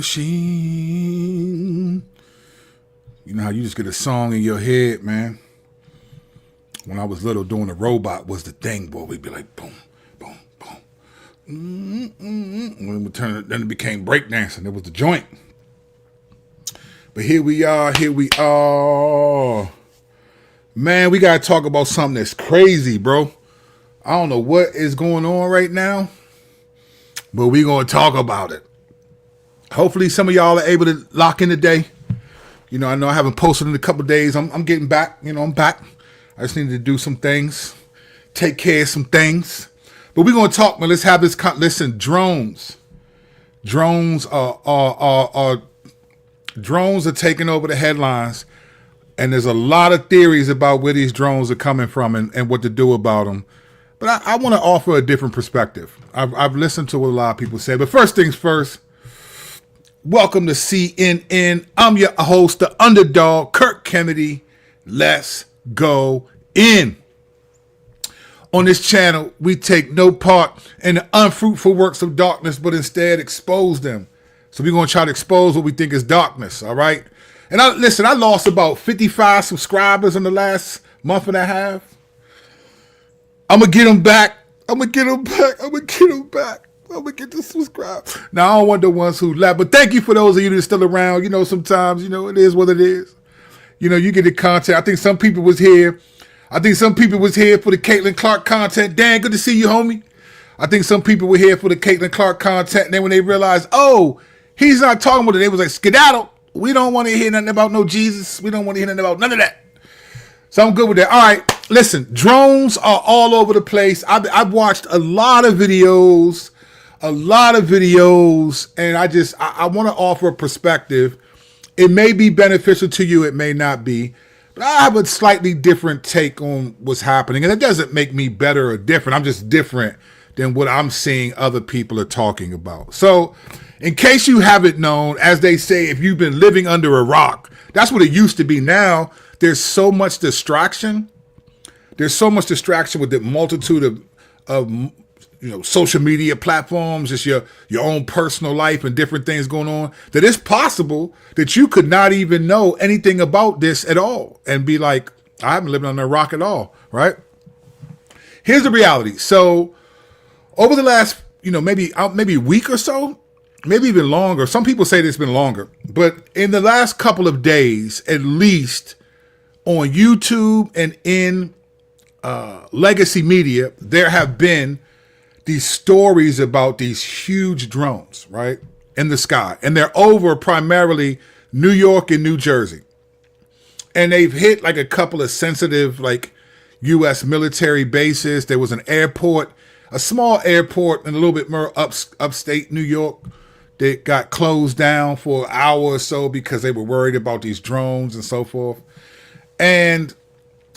machine. You know how you just get a song in your head, man? When I was little, doing the robot was the thing, boy. We'd be like, boom, boom, boom. When we turned, then it became breakdancing. It was the joint. But here we are. Man, we got to talk about something that's crazy, bro. I don't know what is going on right now, but we're going to talk about it. Hopefully some of y'all are able to lock in today. You know, I know I haven't posted in a couple of days. I'm getting back. You know, I'm back. I just needed to do some things, take care of some things. But we're going to talk, man. Let's have this. Listen, drones. Drones are taking over the headlines. And there's a lot of theories about where these drones are coming from and what to do about them. But I want to offer a different perspective. I've listened to what a lot of people say. But first things first, welcome to CNN. I'm your host, the underdog, Kirk Kennedy. Let's go in. On this channel, we take no part in the unfruitful works of darkness, but instead expose them. So we're going to try to expose what we think is darkness, all right? And I lost about 55 subscribers in the last month and a half. I'm going to get them back. I'm going to get to subscribe. Now, I don't want the ones who left, but thank you for those of you that are still around. You know, sometimes, you know, it is what it is. You know, you get the content. I think some people was here. For the Caitlin Clark content. Dan, good to see you, homie. I think some people were here for the Caitlin Clark content. And then when they realized, oh, he's not talking about it, they was like, skedaddle. We don't want to hear nothing about no Jesus. We don't want to hear nothing about none of that. So I'm good with that. All right, listen, drones are all over the place. I've watched a lot of videos, and I want to offer a perspective. It may be beneficial to you, it may not be, but I have a slightly different take on what's happening, and it doesn't make me better or different. I'm just different than what I'm seeing other people are talking about. So, in case you haven't known, as they say, if you've been living under a rock, that's what it used to be. Now, there's so much distraction. There's so much distraction with the multitude of social media platforms, just your own personal life and different things going on, that it's possible that you could not even know anything about this at all and be like, I haven't lived under a rock at all, right? Here's the reality. So, over the last, maybe a week or so, maybe even longer. Some people say it's been longer. But in the last couple of days, at least on YouTube and in legacy media, there have been these stories about these huge drones, right, in the sky. And they're over primarily New York and New Jersey. And they've hit like a couple of sensitive, like, U.S. military bases. There was an airport, a small airport in a little bit more upstate New York, that got closed down for an hour or so because they were worried about these drones and so forth. And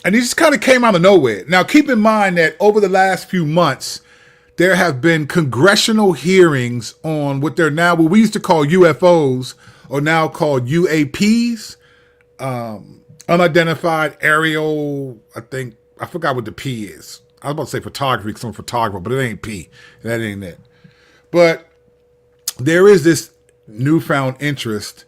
it just kind of came out of nowhere. Now, keep in mind that over the last few months, there have been congressional hearings on what we used to call UFOs, or now called UAPs, unidentified aerial, I forgot what the P is. I was about to say photography, because I'm a photographer, but it ain't P. That ain't it. But there is this newfound interest.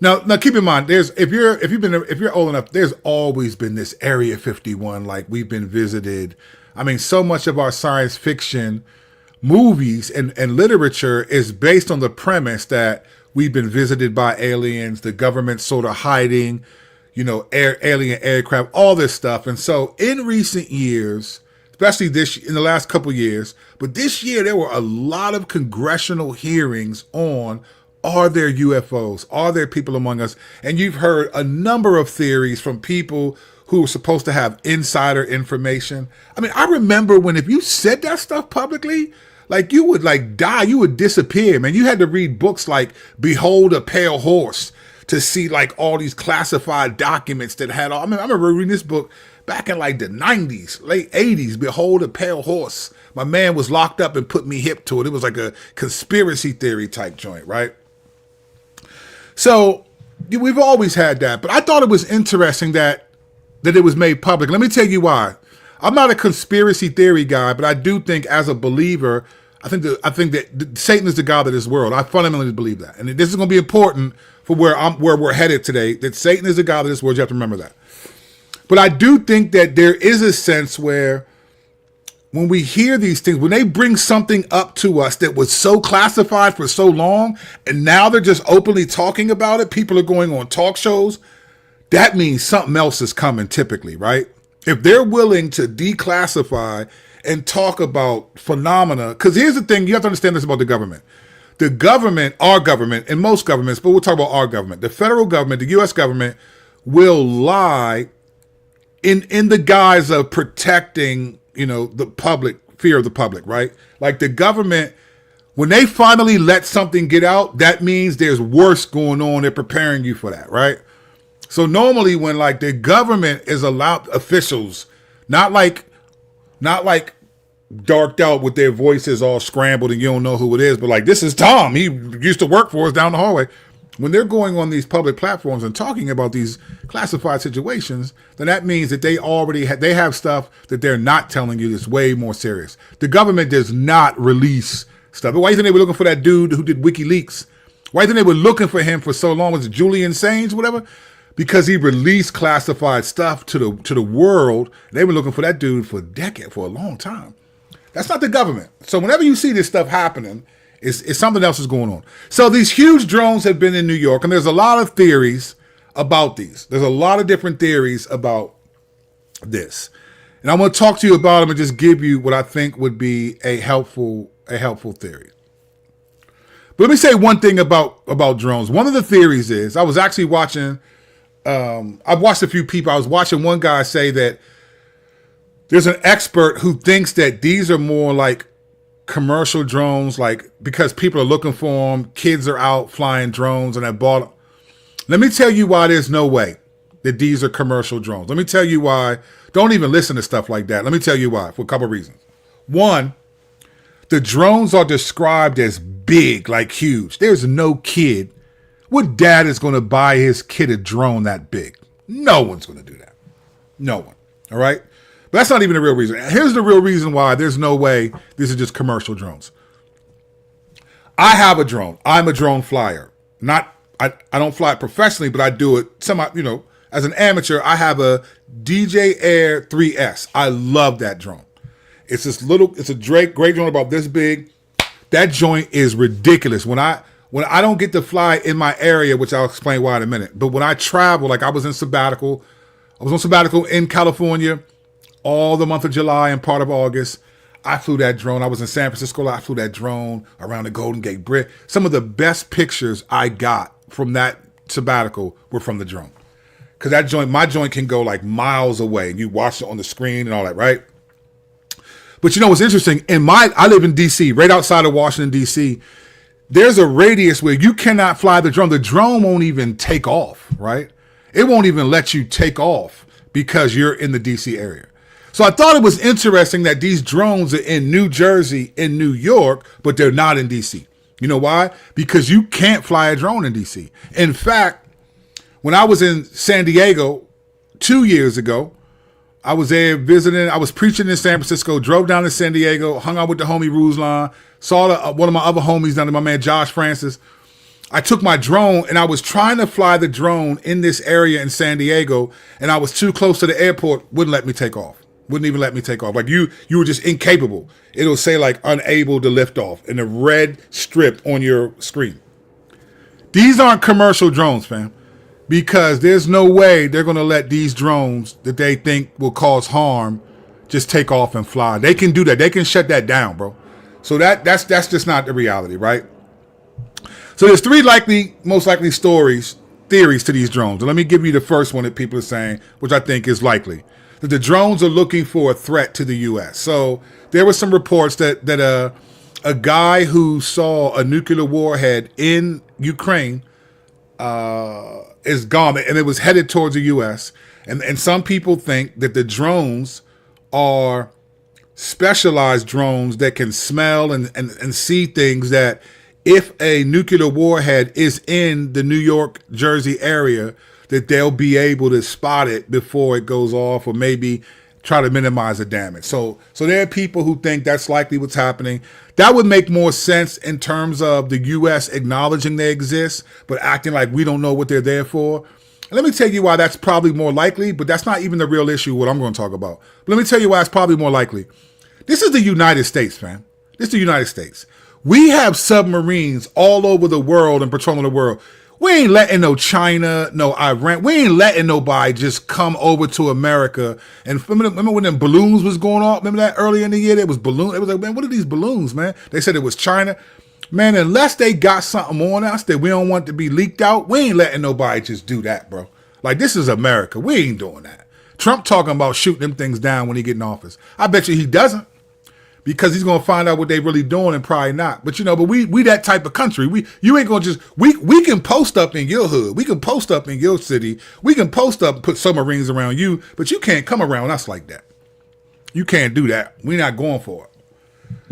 Now keep in mind, if you're old enough, there's always been this Area 51, like we've been visited. I mean, so much of our science fiction movies and literature is based on the premise that we've been visited by aliens, the government sort of hiding, alien aircraft, all this stuff. And so in recent years, especially in the last couple of years, but this year there were a lot of congressional hearings on, are there UFOs? Are there people among us? And you've heard a number of theories from people who were supposed to have insider information. I mean, I remember if you said that stuff publicly, like you would die, you would disappear, man. You had to read books like Behold a Pale Horse to see like all these classified documents that had all, I remember reading this book back in like the 90s, late 80s, Behold a Pale Horse. My man was locked up and put me hip to it. It was like a conspiracy theory type joint, right? So we've always had that, but I thought it was interesting that it was made public. Let me tell you why. I'm not a conspiracy theory guy, but I do think as a believer, I think that Satan is the god of this world. I fundamentally believe that, and this is going to be important for where we're headed today. That Satan is the god of this world. You have to remember that. But I do think that there is a sense where when we hear these things, when they bring something up to us that was so classified for so long, and now they're just openly talking about it, people are going on talk shows, that means something else is coming typically, right? If they're willing to declassify and talk about phenomena, because here's the thing, you have to understand this about the government. The government, our government, and most governments, but we'll talk about our government, the federal government, the U.S. government will lie in the guise of protecting, the public, fear of the public, right? Like the government, when they finally let something get out, that means there's worse going on. They're preparing you for that, right? So normally when like the government is allowed officials, not like darked out with their voices all scrambled and you don't know who it is, but like, this is Tom. He used to work for us down the hallway. When they're going on these public platforms and talking about these classified situations, then that means that they already they have stuff that they're not telling you that's way more serious. The government does not release stuff. Why do you think they were looking for that dude who did WikiLeaks? Why do you think they were looking for him for so long? Was it Julian Assange, whatever? Because he released classified stuff to the world. They were looking for that dude for a decade, for a long time. That's not the government. So whenever you see this stuff happening, it's something else is going on. So these huge drones have been in New York, and there's a lot of theories about these. There's a lot of different theories about this. And I want to talk to you about them and just give you what I think would be a helpful theory. But let me say one thing about drones. One of the theories is, I was actually watching, I've watched a few people. I was watching one guy say that there's an expert who thinks that these are more like commercial drones, like because people are looking for them, kids are out flying drones and I bought them. Let me tell you why there's no way that these are commercial drones. Let me tell you why. Don't even listen to stuff like that. Let me tell you why, for a couple of reasons. One, the drones are described as big, like huge. There's no kid. What dad is going to buy his kid a drone that big? No one's going to do that. No one. All right? But that's not even the real reason. Here's the real reason why there's no way these are just commercial drones. I have a drone. I'm a drone flyer. I don't fly it professionally, but I do it as an amateur. I have a DJI Air 3S. I love that drone. It's a great drone about this big. That joint is ridiculous. When I don't get to fly in my area, which I'll explain why in a minute, but when I travel, like I was on sabbatical in California all the month of July and part of August. I flew that drone. I was in San Francisco. I flew that drone around the Golden Gate Bridge. Some of the best pictures I got from that sabbatical were from the drone. Because my joint can go like miles away. And you watch it on the screen and all that, right? But you know what's interesting? I live in D.C., right outside of Washington, D.C., there's a radius where you cannot fly the drone. The drone won't even take off, right? It won't even let you take off because you're in the D.C. area. So I thought it was interesting that these drones are in New Jersey, in New York, but they're not in D.C. You know why? Because you can't fly a drone in D.C. In fact, when I was in San Diego 2 years ago, I was there visiting. I was preaching in San Francisco, drove down to San Diego, hung out with the homie Ruslan, saw one of my other homies down there, my man Josh Francis. I took my drone and I was trying to fly the drone in this area in San Diego, and I was too close to the airport, wouldn't let me take off. Wouldn't even let me take off. Like you were just incapable. It'll say like unable to lift off in a red strip on your screen. These aren't commercial drones, fam, because there's no way they're going to let these drones that they think will cause harm just take off and fly. They can do that. They can shut that down, bro. So that's just not the reality, right? So there's three most likely theories to these drones. And let me give you the first one that people are saying, which I think is likely. That the drones are looking for a threat to the U.S. So there were some reports that a guy who saw a nuclear warhead in Ukraine is gone, and it was headed towards the U.S. And some people think that the drones are specialized drones that can smell and see things that if a nuclear warhead is in the New York, Jersey area, that they'll be able to spot it before it goes off, or maybe try to minimize the damage. So there are people who think that's likely what's happening. That would make more sense in terms of the U.S. acknowledging they exist, but acting like we don't know what they're there for. And let me tell you why that's probably more likely, but that's not even the real issue, what I'm going to talk about. But let me tell you why it's probably more likely. This is the United States, fam. This is the United States. We have submarines all over the world and patrolling the world. We ain't letting no China, no Iran. We ain't letting nobody just come over to America. And remember when them balloons was going off? Remember that earlier in the year? There was balloons. It was like, man, what are these balloons, man? They said it was China. Man, unless they got something on us that we don't want to be leaked out, we ain't letting nobody just do that, bro. Like, this is America. We ain't doing that. Trump talking about shooting them things down when he get in office. I bet you he doesn't. Because he's gonna find out what they really doing and probably not. But but we that type of country. You ain't gonna just we can post up in your hood. We can post up in your city. We can post up and put submarines around you, but you can't come around us like that. You can't do that. We're not going for it.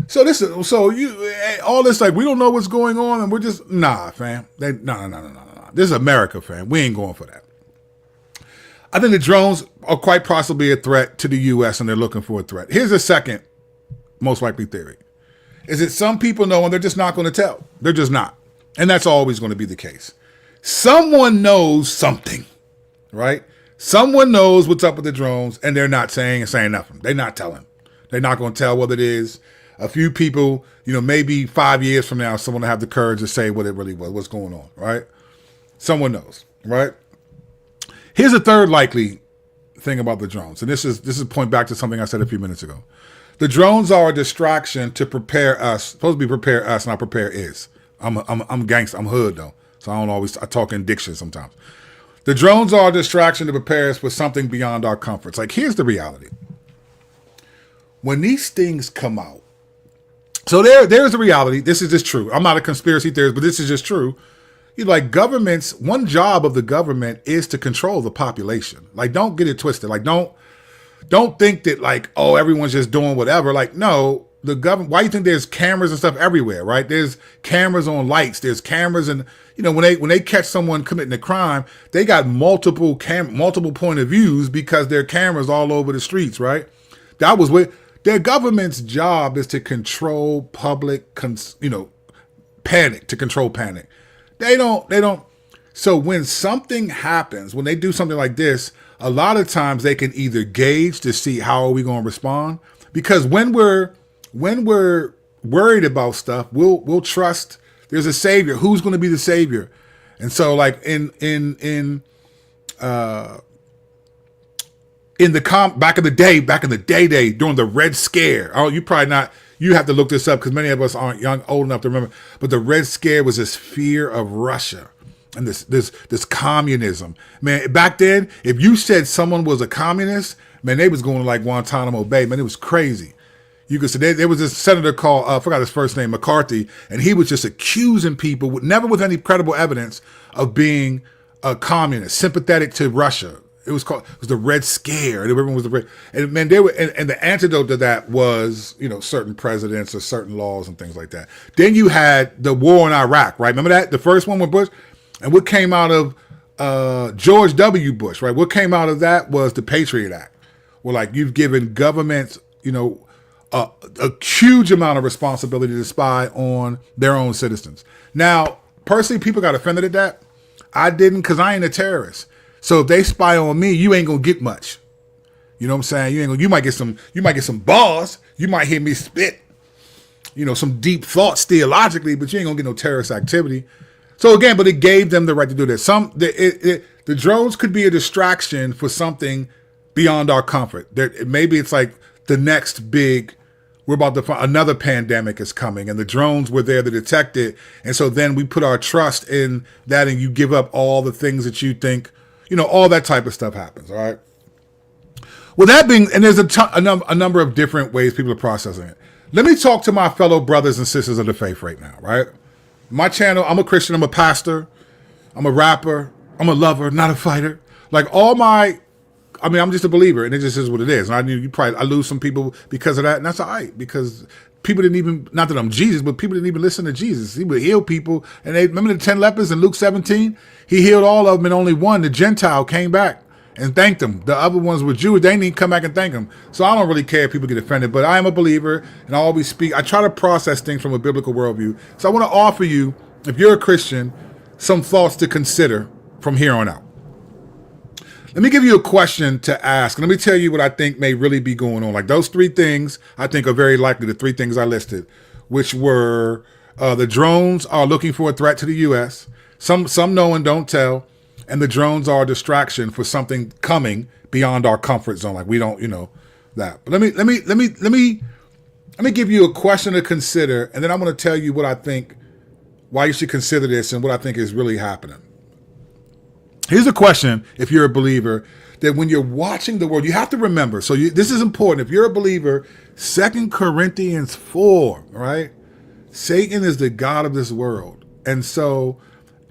So all this like we don't know what's going on and we're just fam. No. This is America, fam. We ain't going for that. I think the drones are quite possibly a threat to the US and they're looking for a threat. Here's a second most likely theory, is that some people know and they're just not going to tell. They're just not. And that's always going to be the case. Someone knows something, right? Someone knows what's up with the drones and they're not saying nothing. They're not telling. They're not going to tell what it is. A few people, maybe 5 years from now, someone will have the courage to say what it really was, what's going on, right? Someone knows, right? Here's a third likely thing about the drones. And this is a point back to something I said a few minutes ago. The drones are a distraction to prepare us. Supposed to be prepare us, not prepare is. I'm gangster. I'm hood though, so I talk in diction sometimes. The drones are a distraction to prepare us for something beyond our comforts. Like, here's the reality. When these things come out, so there's the reality. This is just true. I'm not a conspiracy theorist, but this is just true. Governments. One job of the government is to control the population. Like, don't get it twisted. Like, Don't think that everyone's just doing whatever. Like, no, the government, why do you think there's cameras and stuff everywhere, right? There's cameras on lights. There's cameras and, when they catch someone committing a crime, they got multiple point of views because there are cameras all over the streets, right? That was what their government's job is, to control public, panic, to control panic. They don't. So when something happens, when they do something like this, a lot of times they can either gauge to see how are we going to respond, because when we're worried about stuff, we'll trust there's a savior. Who's going to be the savior? And so, like in the back in the day during the Red Scare. Oh, you probably not. You have to look this up because many of us aren't old enough to remember. But the Red Scare was this fear of Russia. And this communism, man. Back then, if you said someone was a communist, man, they was going to like Guantanamo Bay. Man, it was crazy. You could say there was this senator called I forgot his first name, McCarthy, and he was just accusing people, never with any credible evidence, of being a communist, sympathetic to Russia. It was the Red Scare. Everyone was the Red, and man, and the antidote to that was certain presidents or certain laws and things like that. Then you had the war in Iraq, right? Remember that, the first one with Bush. And what came out of George W. Bush, right? What came out of that was the Patriot Act. Well, like, you've given governments, a huge amount of responsibility to spy on their own citizens. Now, personally, people got offended at that. I didn't, because I ain't a terrorist. So if they spy on me, you ain't gonna get much. You know what I'm saying? You might get some bars. You might hear me spit, some deep thoughts theologically, but you ain't gonna get no terrorist activity. So again, but it gave them the right to do this. The drones could be a distraction for something beyond our comfort. Maybe it's like the next big, we're about to find another pandemic is coming, and the drones were there to detect it. And so then we put our trust in that, and you give up all the things that you think, all that type of stuff happens. All right. Well, that being, and there's a number of different ways people are processing it. Let me talk to my fellow brothers and sisters of the faith right now, right? My channel, I'm a Christian, I'm a pastor, I'm a rapper, I'm a lover, not a fighter. Like I'm just a believer, and it just is what it is. And I lose some people because of that, and that's all right, because people didn't even, not that I'm Jesus, but people didn't even listen to Jesus. He would heal people, and they remember the 10 lepers in Luke 17? He healed all of them, and only one, the Gentile, came back. and thanked him. The other ones were Jewish. They didn't even come back and thank him. So I don't really care if people get offended, but I am a believer, and I always speak. I try to process things from a biblical worldview. So I want to offer you, if you're a Christian, some thoughts to consider from here on out. Let me give you a question to ask. Let me tell you what I think may really be going on. Like those three things, I think are very likely the three things I listed, which were the drones are looking for a threat to the U.S. Some know and don't tell, and the drones are a distraction for something coming beyond our comfort zone. Like we don't, that. But let me give you a question to consider, and then I'm going to tell you what I think, why you should consider this, and what I think is really happening. Here's a question, if you're a believer, that when you're watching the world, you have to remember. So this is important. If you're a believer, 2 Corinthians 4, right? Satan is the god of this world. And so,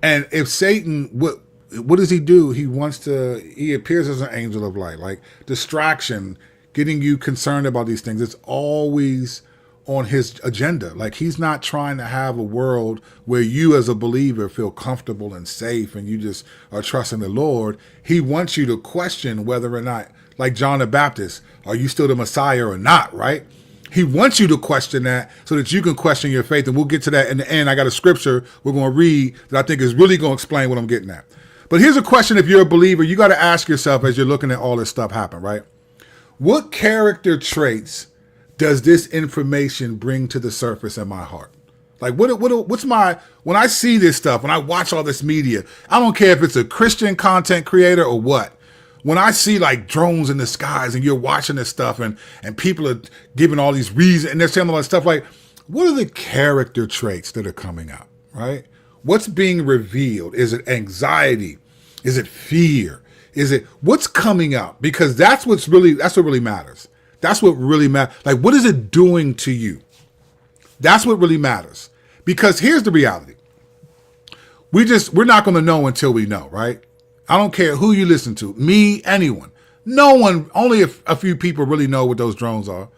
and if Satan, what does he do? He appears as an angel of light, like distraction, getting you concerned about these things. It's always on his agenda. Like he's not trying to have a world where you as a believer feel comfortable and safe and you just are trusting the Lord. He wants you to question whether or not, like John the Baptist, are you still the Messiah or not, right? He wants you to question that so that you can question your faith. And we'll get to that in the end. I got a scripture we're going to read that I think is really going to explain what I'm getting at. But here's a question. If you're a believer, you got to ask yourself as you're looking at all this stuff happen, right? What character traits does this information bring to the surface in my heart? Like what's when I see this stuff, when I watch all this media, I don't care if it's a Christian content creator or what. When I see like drones in the skies and you're watching this stuff and people are giving all these reasons and they're saying all that stuff, like what are the character traits that are coming up, right? What's being revealed? Is it anxiety? Is it fear? What's coming up? Because that's what really matters. That's what really matters. Like, what is it doing to you? That's what really matters. Because here's the reality. We're not going to know until we know, right? I don't care who you listen to, me, anyone. No one, only a few people really know what those drones are.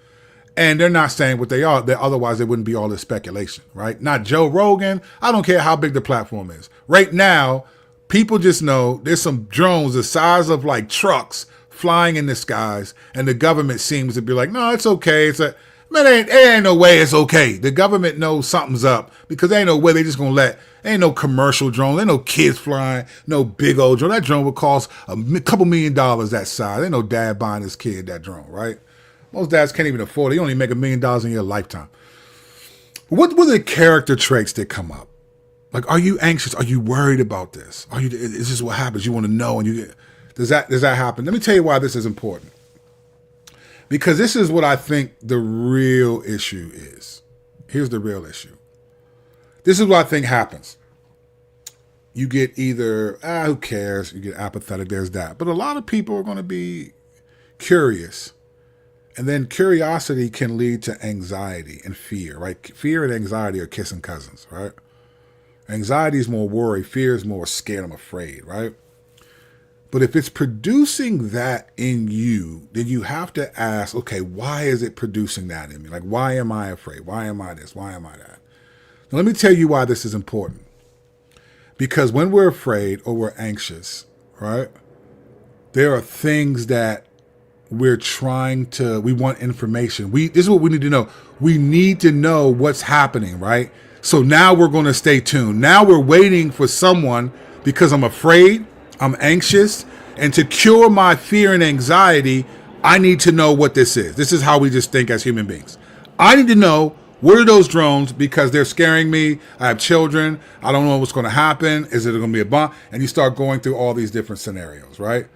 And they're not saying what they are. Otherwise, there wouldn't be all this speculation, right? Not Joe Rogan. I don't care how big the platform is. Right now, people just know there's some drones the size of like trucks flying in the skies, and the government seems to be like, no, it's okay. There ain't no way it's okay. The government knows something's up because there ain't no way they just gonna ain't no commercial drone, ain't no kids flying, no big old drone. That drone would cost a couple $1 million that size. Ain't no dad buying his kid that drone, right? Most dads can't even afford it. You only make $1 million in your lifetime. What were the character traits that come up? Like, are you anxious? Are you worried about this? Is this what happens? You want to know, and does that happen? Let me tell you why this is important. Because this is what I think the real issue is. Here's the real issue. This is what I think happens. You get either, who cares? You get apathetic, there's that. But a lot of people are going to be curious. And then curiosity can lead to anxiety and fear, right? Fear and anxiety are kissing cousins, right? Anxiety is more worry. Fear is more scared, I'm afraid, right? But if it's producing that in you, then you have to ask, okay, why is it producing that in me? Like, why am I afraid? Why am I this? Why am I that? Now, let me tell you why this is important. Because when we're afraid or we're anxious, right, there are things that we want information. This is what we need to know. We need to know what's happening, right? So now we're going to stay tuned. Now we're waiting for someone because I'm afraid, I'm anxious, and to cure my fear and anxiety, I need to know what this is. This is how we just think as human beings. I need to know what are those drones because they're scaring me. I have children. I don't know what's going to happen. Is it going to be a bomb? And you start going through all these different scenarios, right?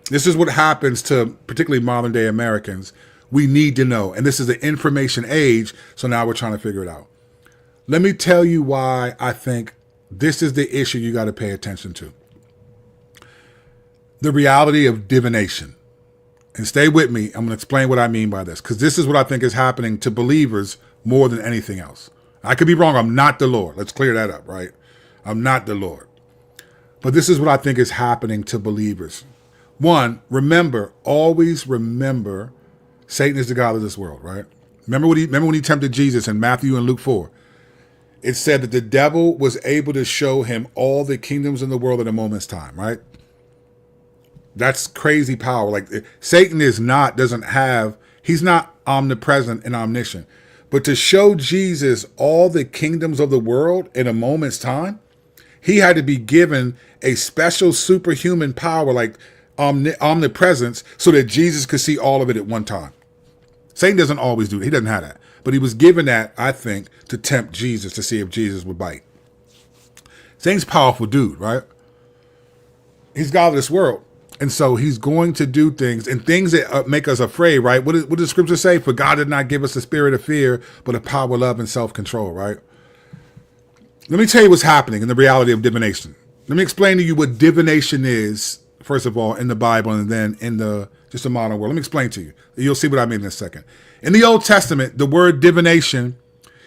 This is what happens to particularly modern day Americans. We need to know. And this is the information age. So now we're trying to figure it out. Let me tell you why I think this is the issue you got to pay attention to. The reality of divination. And stay with me. I'm going to explain what I mean by this, because this is what I think is happening to believers more than anything else. I could be wrong. I'm not the Lord. Let's clear that up, right? I'm not the Lord. But this is what I think is happening to believers. One, always remember, Satan is the god of this world, right? Remember when he tempted Jesus in Matthew and Luke 4? It said that the devil was able to show him all the kingdoms in the world in a moment's time, right? That's crazy power. Like Satan he's not omnipresent and omniscient. But to show Jesus all the kingdoms of the world in a moment's time, he had to be given a special superhuman power like omnipresence so that Jesus could see all of it at one time. Satan doesn't always do that. He doesn't have that. But he was given that, I think, to tempt Jesus to see if Jesus would bite. Satan's a powerful dude, right? He's God of this world. And so he's going to do things and things that make us afraid, right? What does the scripture say? For God did not give us a spirit of fear, but a power, love, and self-control, right? Let me tell you what's happening in the reality of divination. Let me explain to you what divination is, first of all, in the Bible and then in just the modern world. Let me explain to you. You'll see what I mean in a second. In the Old Testament, the word divination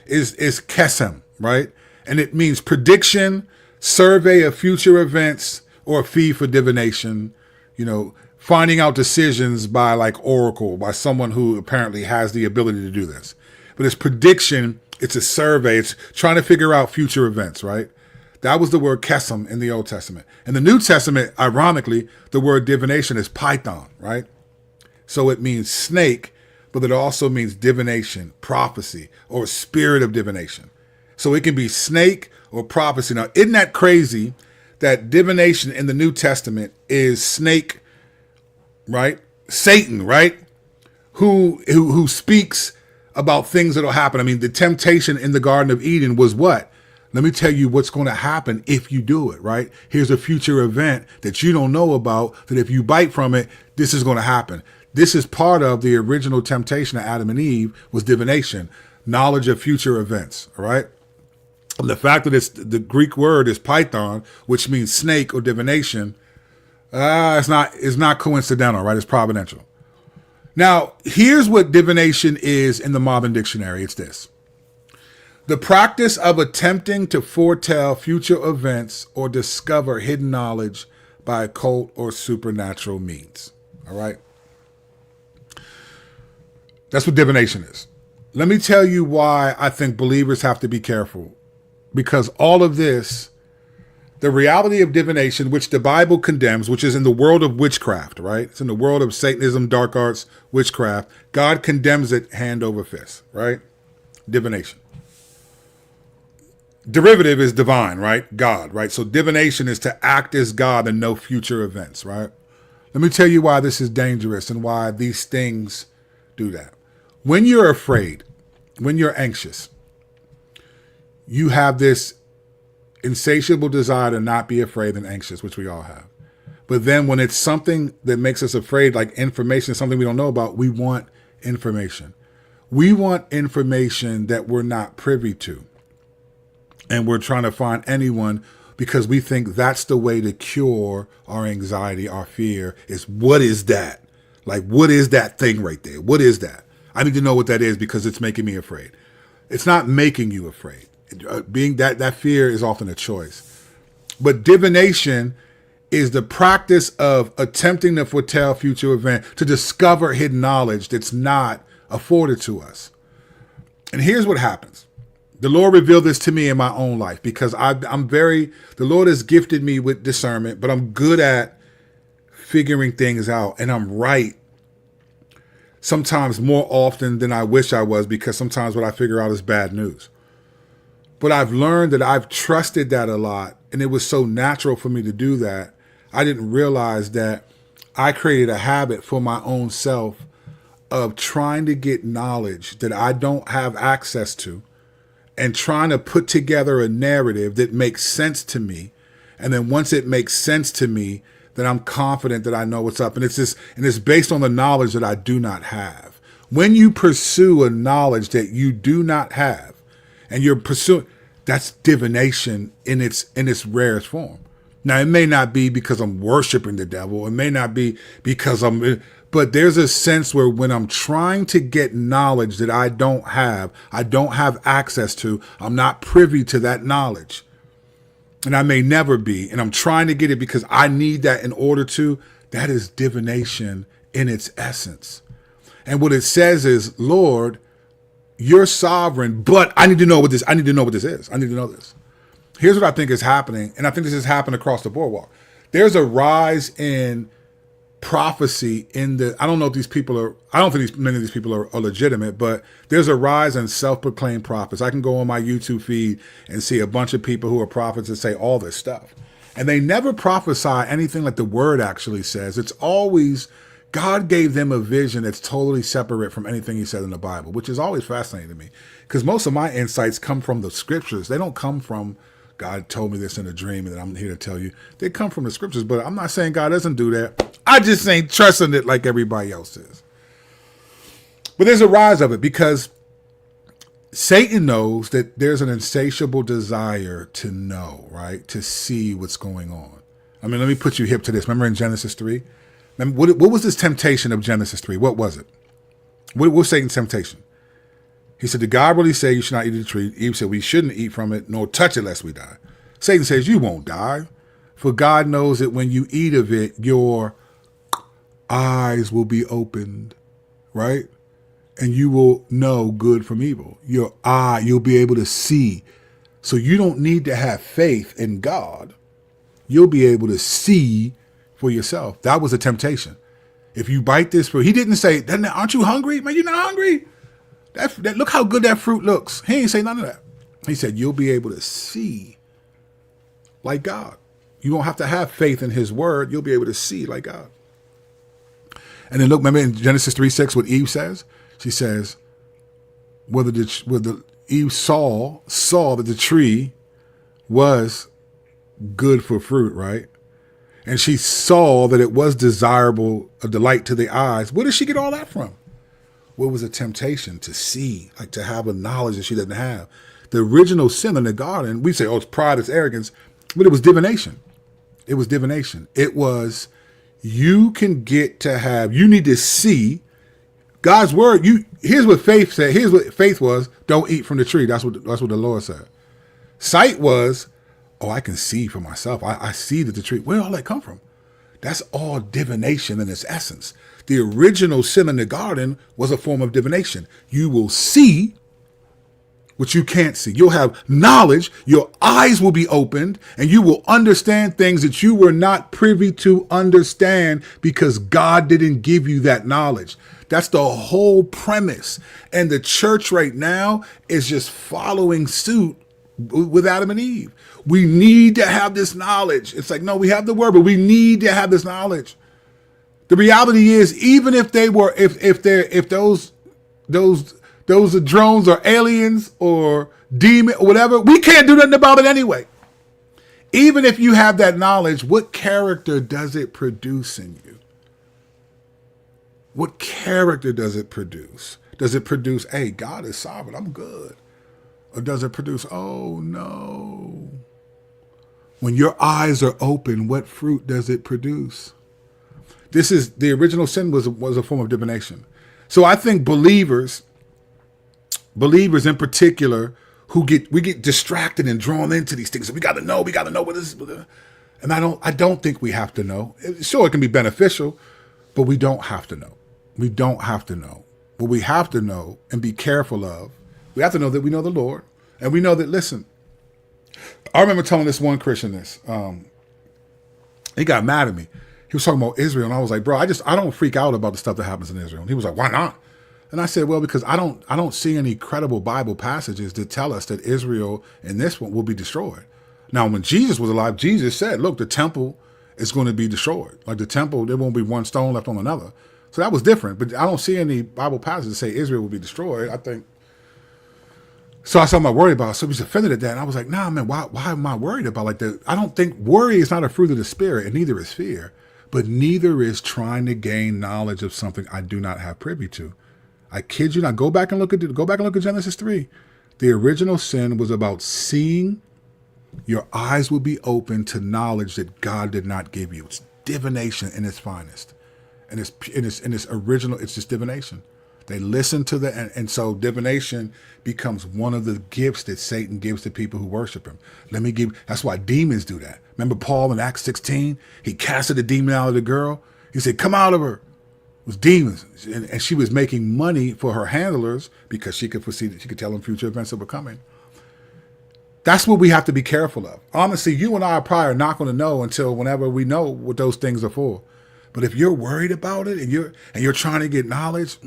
is kesem, right? And it means prediction, survey of future events, or a fee for divination, finding out decisions by like oracle, by someone who apparently has the ability to do this. But it's prediction, it's a survey, it's trying to figure out future events, right? That was the word kesem in the Old Testament. In the New Testament, ironically, the word divination is python, right? So it means snake, but it also means divination, prophecy, or spirit of divination. So it can be snake or prophecy. Now, isn't that crazy that divination in the New Testament is snake, right? Satan, right? Who speaks about things that'll happen. I mean, the temptation in the Garden of Eden was what? Let me tell you what's going to happen if you do it, right? Here's a future event that you don't know about, that if you bite from it, this is going to happen. This is part of the original temptation of Adam and Eve was divination, knowledge of future events, all right? And the fact that the Greek word is python, which means snake or divination, it's not coincidental, right? It's providential. Now, here's what divination is in the modern dictionary. It's this: the practice of attempting to foretell future events or discover hidden knowledge by occult or supernatural means. All right? That's what divination is. Let me tell you why I think believers have to be careful. Because all of this, the reality of divination, which the Bible condemns, which is in the world of witchcraft, right? It's in the world of Satanism, dark arts, witchcraft. God condemns it hand over fist, right? Divination. Derivative is divine, right? God, right? So divination is to act as God and know future events, right? Let me tell you why this is dangerous and why these things do that. When you're afraid, when you're anxious, you have this insatiable desire to not be afraid and anxious, which we all have. But then when it's something that makes us afraid, like information, something we don't know about, we want information. We want information that we're not privy to. And we're trying to find anyone because we think that's the way to cure our anxiety, our fear, is what is that? Like, what is that thing right there? What is that? I need to know what that is because it's making me afraid. It's not making you afraid. Being that fear is often a choice. But divination is the practice of attempting to foretell future event, to discover hidden knowledge that's not afforded to us. And here's what happens. The Lord revealed this to me in my own life because the Lord has gifted me with discernment, but I'm good at figuring things out, and I'm right sometimes more often than I wish I was, because sometimes what I figure out is bad news. But I've learned that I've trusted that a lot, and it was so natural for me to do that. I didn't realize that I created a habit for my own self of trying to get knowledge that I don't have access to and trying to put together a narrative that makes sense to me. And then once it makes sense to me, then I'm confident that I know what's up. And it's based on the knowledge that I do not have. When you pursue a knowledge that you do not have, and you're pursuing, that's divination in its rarest form. Now, it may not be because I'm worshiping the devil. It may not be because but there's a sense where when I'm trying to get knowledge that I don't have access to, I'm not privy to that knowledge. And I may never be. And I'm trying to get it because I need that in order to. That is divination in its essence. And what it says is, Lord, you're sovereign, but I need to know what this is. I need to know this. Here's what I think is happening. And I think this has happened across the boardwalk. There's a rise in prophecy in the, I don't know if these people are, I don't think many of these people are legitimate, but there's a rise in self-proclaimed prophets. I can go on my YouTube feed and see a bunch of people who are prophets that say all this stuff. And they never prophesy anything like the word actually says. It's always, God gave them a vision that's totally separate from anything he said in the Bible, which is always fascinating to me. Because most of my insights come from the scriptures. They don't come from, God told me this in a dream and I'm here to tell you. They come from the scriptures, but I'm not saying God doesn't do that. I just ain't trusting it like everybody else is. But there's a rise of it because Satan knows that there's an insatiable desire to know, right? To see what's going on. I mean, let me put you hip to this. Remember in Genesis 3? Remember, what was this temptation of Genesis 3? What was it? What was Satan's temptation? He said, did God really say you should not eat of the tree? Eve said, we shouldn't eat from it, nor touch it lest we die. Satan says, you won't die. For God knows that when you eat of it, your eyes will be opened, right? And you will know good from evil. Your eye, you'll be able to see. So you don't need to have faith in God. You'll be able to see for yourself. That was a temptation. If you bite this fruit, he didn't say, aren't you hungry? Man, you're not hungry. That look how good that fruit looks. He ain't say none of that. He said, you'll be able to see like God. You don't have to have faith in his word. You'll be able to see like God. And then look, remember in Genesis 3:6, what Eve says? She says, whether Eve saw that the tree was good for fruit, right? And she saw that it was desirable, a delight to the eyes. Where did she get all that from? What was a temptation to see, like to have a knowledge that she didn't have. The original sin in the garden, we say, oh, it's pride, it's arrogance, but it was divination. It was divination. It was, you can get to have, you need to see God's word. Here's what faith said. Here's what faith was. Don't eat from the tree. That's what the Lord said. Sight was, oh, I can see for myself. I see that the tree, where did all that come from? That's all divination in its essence. The original sin in the garden was a form of divination. You will see what you can't see. You'll have knowledge. Your eyes will be opened and you will understand things that you were not privy to understand because God didn't give you that knowledge. That's the whole premise. And the church right now is just following suit with Adam and Eve. We need to have this knowledge. It's like, no, we have the word, but we need to have this knowledge. The reality is, even if they were, if those drones are aliens or demon or whatever, we can't do nothing about it anyway. Even if you have that knowledge, what character does it produce in you? What character does it produce? Does it produce, hey, God is sovereign, I'm good? Or does it produce, oh no? When your eyes are open, what fruit does it produce? This is, the original sin was a form of divination. So I think believers in particular, we get distracted and drawn into these things. We got to know what this is. And I don't think we have to know. Sure, it can be beneficial, but we don't have to know. We don't have to know. What we have to know and be careful of, we have to know that we know the Lord. And we know that, listen, I remember telling this one Christian this. He got mad at me. He was talking about Israel. And I was like, bro, I don't freak out about the stuff that happens in Israel. And he was like, why not? And I said, well, because I don't see any credible Bible passages that tell us that Israel in this one will be destroyed. Now, when Jesus was alive, Jesus said, look, the temple is going to be destroyed. Like the temple, there won't be one stone left on another. So that was different. But I don't see any Bible passages that say Israel will be destroyed. I think. So I said, I'm not worried about it. So he was offended at that. And I was like, nah, man, why am I worried about like that? I don't think worry is not a fruit of the spirit, and neither is fear. But neither is trying to gain knowledge of something I do not have privy to. I kid you not. Go back and look at Genesis 3. The original sin was about seeing. Your eyes will be open to knowledge that God did not give you. It's divination in its finest. And it's original, it's just divination. They listen to and so divination becomes one of the gifts that Satan gives to people who worship him. That's why demons do that. Remember Paul in Acts 16? He casted the demon out of the girl. He said, come out of her. It was demons. And she was making money for her handlers because she could tell them future events that were coming. That's what we have to be careful of. Honestly, you and I probably are not going to know until whenever we know what those things are for. But if you're worried about it and you're trying to get knowledge,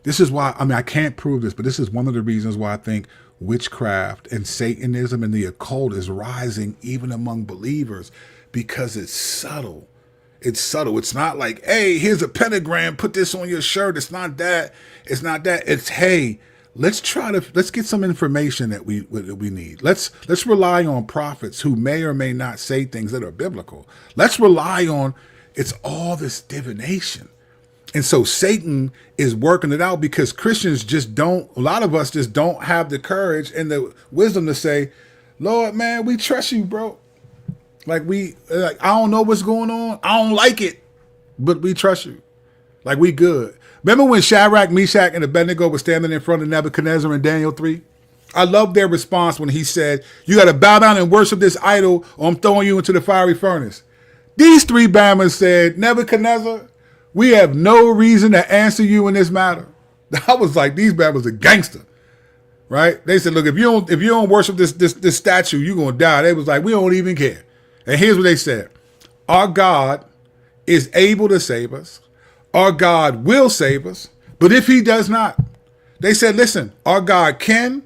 this is why, I can't prove this, but this is one of the reasons why I think witchcraft and Satanism and the occult is rising even among believers, because it's subtle. It's subtle. It's not like, hey, here's a pentagram, put this on your shirt. It's not that. It's not that. It's, hey, let's get some information that we need. Let's rely on prophets who may or may not say things that are biblical. Let's rely on, it's all this divination. And so Satan is working it out because Christians a lot of us just don't have the courage and the wisdom to say, Lord, man, we trust you, bro. Like I don't know what's going on. I don't like it, but we trust you. Like we good. Remember when Shadrach, Meshach, and Abednego were standing in front of Nebuchadnezzar in Daniel 3? I love their response when he said, you got to bow down and worship this idol or I'm throwing you into the fiery furnace. These three Bammers said, Nebuchadnezzar, we have no reason to answer you in this matter. I was like, these Bammers are gangster, right? They said, look, if you don't worship this statue, you're going to die. They was like, we don't even care. And here's what they said. Our God is able to save us. Our God will save us. But if he does not, they said, listen, our God can.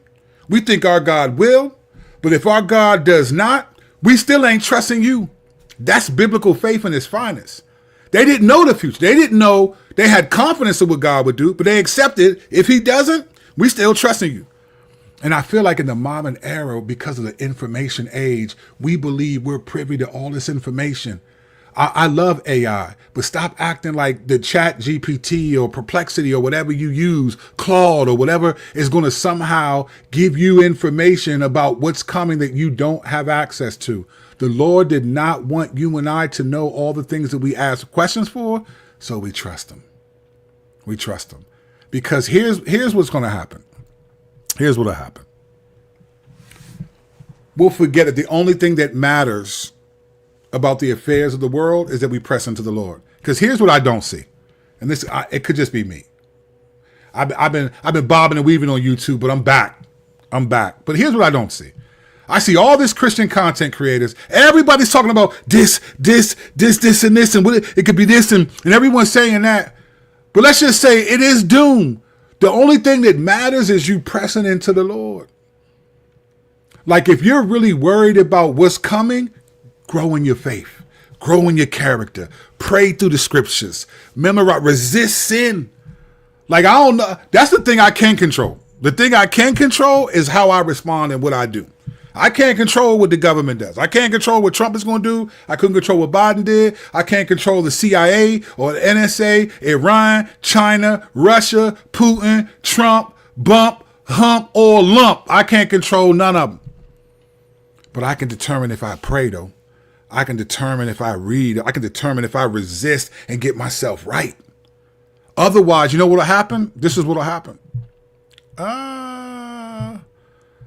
We think our God will. But if our God does not, we still ain't trusting you. That's biblical faith in its finest. They didn't know the future. They didn't know. They had confidence of what God would do, but they accepted, if he doesn't, we still trusting you. And I feel like in the modern era, because of the information age, we believe we're privy to all this information. I love AI, but stop acting like the Chat GPT or Perplexity or whatever you use, Claude or whatever, is going to somehow give you information about what's coming that you don't have access to. The Lord did not want you and I to know all the things that we ask questions for, so we trust him. We trust him. Because here's what's going to happen. Here's what'll happen. We'll forget that the only thing that matters about the affairs of the world is that we press into the Lord. Because here's what I don't see. And it could just be me. I've been bobbing and weaving on YouTube, but I'm back. But here's what I don't see. I see all this Christian content creators. Everybody's talking about this, and this, and it could be this, and everyone's saying that. But let's just say it is doom. The only thing that matters is you pressing into the Lord. Like if you're really worried about what's coming, grow in your faith, grow in your character, pray through the scriptures, memorize, resist sin. Like I don't know. That's the thing I can control. The thing I can control is how I respond and what I do. I can't control what the government does. I can't control what Trump is going to do. I couldn't control what Biden did. I can't control the CIA or the NSA, Iran, China, Russia, Putin, Trump, bump, hump, or lump. I can't control none of them. But I can determine if I pray, though. I can determine if I read. I can determine if I resist and get myself right. Otherwise, you know what will happen? This is what will happen.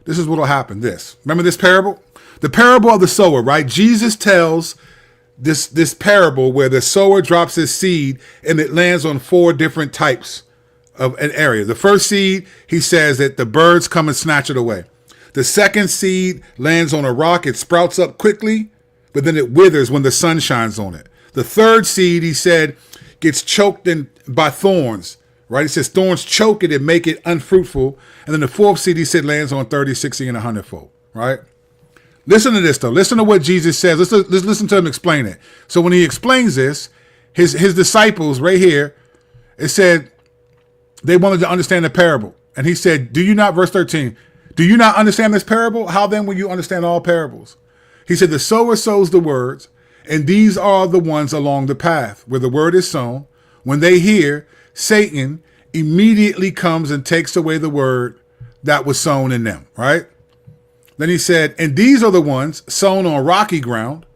This is what will happen. Remember this parable? The parable of the sower, right? Jesus tells this parable where the sower drops his seed and it lands on 4 different types of an area. The first seed, he says that the birds come and snatch it away. The second seed lands on a rock. It sprouts up quickly, but then it withers when the sun shines on it. The third seed, he said, gets choked by thorns. Right? He says thorns choke it and make it unfruitful. And then the fourth seed, he said, lands on 30, 60, and 100-fold. Right? Listen to this, though. Listen to what Jesus says. Let's listen to him explain it. So when he explains this, his disciples right here, it said they wanted to understand the parable. And he said, verse 13, do you not understand this parable? How then will you understand all parables? He said, the sower sows the words, and these are the ones along the path where the word is sown. When they hear, Satan immediately comes and takes away the word that was sown in them, right? Then he said, and these are the ones sown on rocky ground,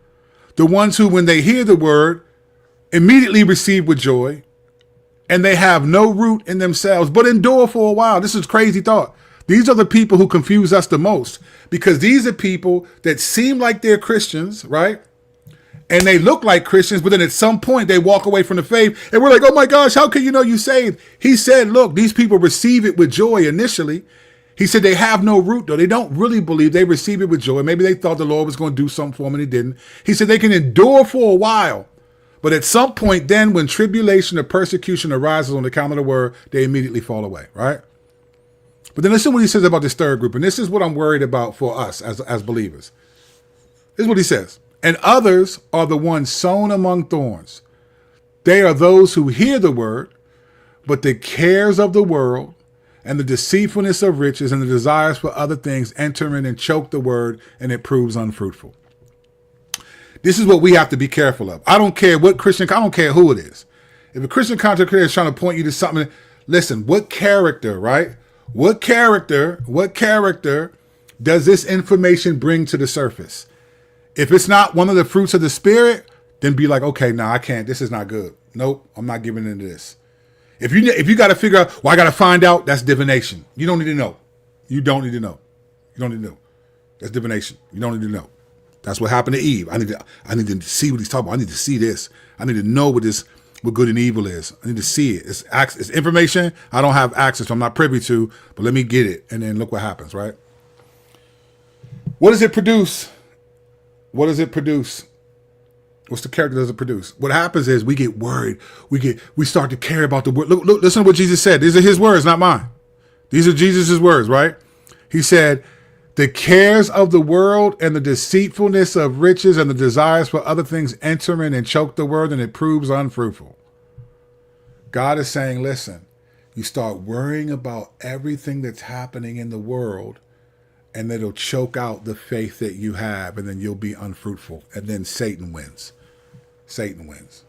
the ones who, when they hear the word, immediately receive with joy, and they have no root in themselves, but endure for a while. This is crazy thought. These are the people who confuse us the most, because these are people that seem like they're Christians, right? And they look like Christians, but then at some point they walk away from the faith and we're like, oh my gosh, how can you know you saved? He said, look, these people receive it with joy initially. He said they have no root, though. They don't really believe. They receive it with joy. Maybe they thought the Lord was going to do something for them and he didn't. He said they can endure for a while. But at some point then, when tribulation or persecution arises on account of the word, they immediately fall away, right? But then listen to what he says about this third group. And this is what I'm worried about for us as believers. This is what he says. And others are the ones sown among thorns. They are those who hear the word, but the cares of the world and the deceitfulness of riches and the desires for other things enter in and choke the word, and it proves unfruitful. This is what we have to be careful of. I don't care what Christian, I don't care who it is. If a Christian content creator is trying to point you to something, listen, what character, right? What character does this information bring to the surface? If it's not one of the fruits of the spirit, then be like, okay, no, I can't. This is not good. Nope, I'm not giving into this. If you got to figure out, well, I got to find out, that's divination. You don't need to know. You don't need to know. You don't need to know. That's divination. You don't need to know. That's what happened to Eve. I need to see what he's talking about. I need to see this. I need to know what good and evil is. I need to see it. It's information I don't have access to. I'm not privy to, but let me get it. And then look what happens, right? What does it produce? What does it produce? What's the character does it produce? What happens is we get worried. We start to care about the word. Look, listen to what Jesus said. These are his words, not mine. These are Jesus' words, right? He said, the cares of the world and the deceitfulness of riches and the desires for other things enter in and choke the word, and it proves unfruitful. God is saying, listen, you start worrying about everything that's happening in the world, and it'll choke out the faith that you have, and then you'll be unfruitful. And then Satan wins. Satan wins.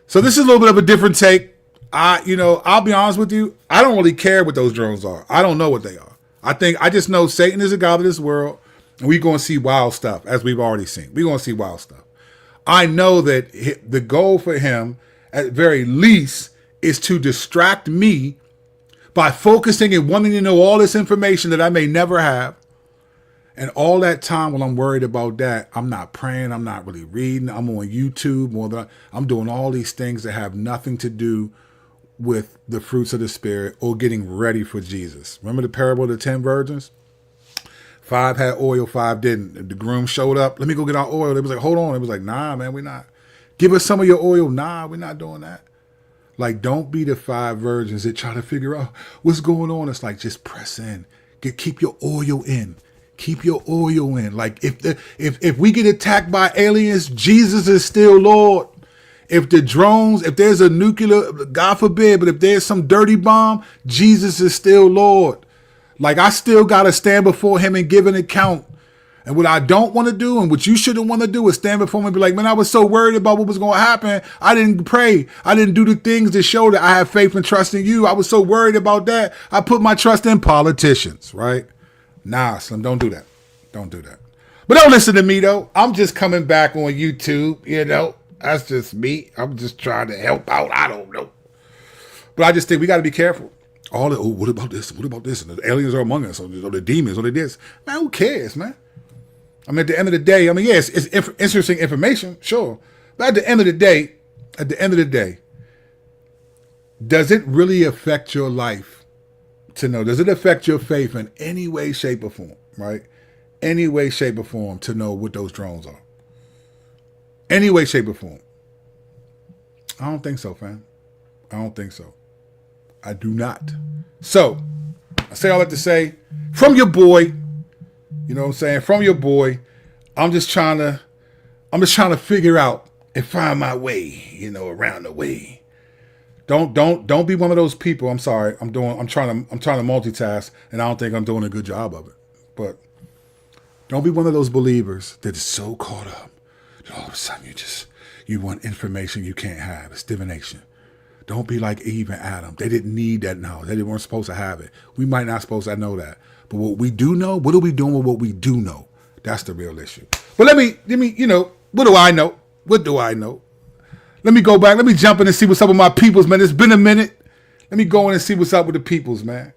So this is a little bit of a different take. I'll be honest with you. I don't really care what those drones are. I don't know what they are. I just know Satan is a god of this world, and we're going to see wild stuff, as we've already seen. We're going to see wild stuff. I know that the goal for him, at very least, is to distract me by focusing and wanting to know all this information that I may never have. And all that time when I'm worried about that, I'm not praying, I'm not really reading, I'm on YouTube, I'm doing all these things that have nothing to do with the fruits of the spirit or getting ready for Jesus. Remember the parable of the 10 virgins? 5 had oil, 5 didn't. The groom showed up. Let me go get our oil. They was like, hold on. It was like, nah, man, we're not. Give us some of your oil. Nah, we're not doing that. Like, don't be the 5 virgins that try to figure out what's going on. It's like, just press in. Keep your oil in. Keep your oil in. Like, if we get attacked by aliens, Jesus is still Lord. If there's a nuclear, God forbid, but if there's some dirty bomb, Jesus is still Lord. Like, I still got to stand before him and give an account. And what I don't want to do, and what you shouldn't want to do, is stand before him and be like, man, I was so worried about what was going to happen. I didn't pray. I didn't do the things that show that I have faith and trust in you. I was so worried about that. I put my trust in politicians, right? Nah, Slim, don't do that. Don't do that. But don't listen to me, though. I'm just coming back on YouTube, That's just me. I'm just trying to help out. I don't know. But I just think we got to be careful. What about this? What about this? And the aliens are among us, or the demons, or this. Man, who cares, man? I mean, at the end of the day, yes, it's interesting information, sure. But at the end of the day, does it really affect your life to know? Does it affect your faith in any way, shape, or form, right? Any way, shape, or form to know what those drones are? Any way, shape, or form? I don't think so, fam. I don't think so. I do not. So, I say all that to say, from your boy, you know what I'm saying? From your boy, I'm just trying to figure out and find my way, around the way. Don't be one of those people. I'm sorry. I'm trying to multitask, and I don't think I'm doing a good job of it. But don't be one of those believers that is so caught up that all of a sudden you want information you can't have. It's divination. Don't be like Eve and Adam. They didn't need that knowledge. They weren't supposed to have it. We might not supposed to know that. But what we do know, what are we doing with what we do know? That's the real issue. But let me, what do I know? What do I know? Let me go back. Let me jump in and see what's up with my peoples, man. It's been a minute. Let me go in and see what's up with the peoples, man.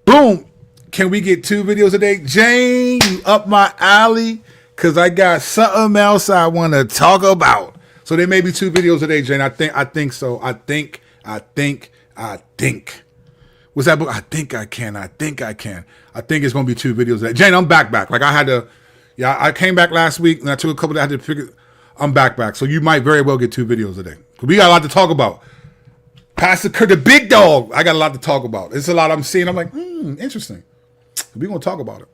Boom. Can we get 2 videos a day? Jane, you up my alley? Because I got something else I want to talk about. So there may be 2 videos a day, Jane. I think so. I think. What's that book? I think I can. I think it's going to be 2 videos a day. Jane, I'm back. Like I came back last week and I took a couple that I had to figure. I'm back. So you might very well get 2 videos a day. We got a lot to talk about. Pastor Kurt, the big dog. I got a lot to talk about. It's a lot I'm seeing. I'm like, interesting. We're going to talk about it.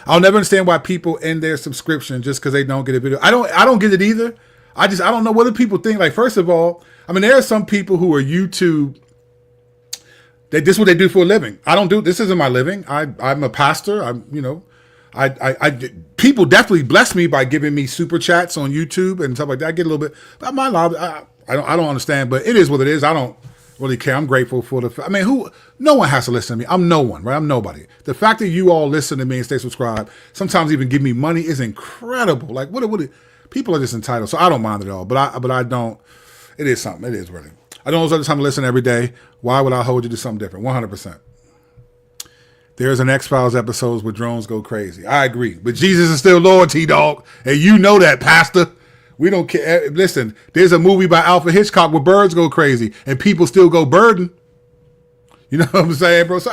I'll never understand why people end their subscription just because they don't get a video. I don't get it either. I don't know what do people think. Like, first of all, I mean, there are some people who are YouTube. This is what they do for a living. I don't do, this isn't my living. I'm a pastor. People definitely bless me by giving me super chats on YouTube and stuff like that. I get a little bit, but my life, I don't understand, but it is what it is. I don't really care. I'm grateful for no one has to listen to me. I'm no one, right? I'm nobody. The fact that you all listen to me and stay subscribed, sometimes even give me money is incredible. Like what people are just entitled. So I don't mind it all, but I don't, it is something. It is really. I don't know other time to listen every day. Why would I hold you to something different? 100%. There's an X-Files episode where drones go crazy. I agree. But Jesus is still Lord, T-Dog. And you know that, Pastor. We don't care. Listen, there's a movie by Alfred Hitchcock where birds go crazy and people still go birding. You know what I'm saying, bro? So,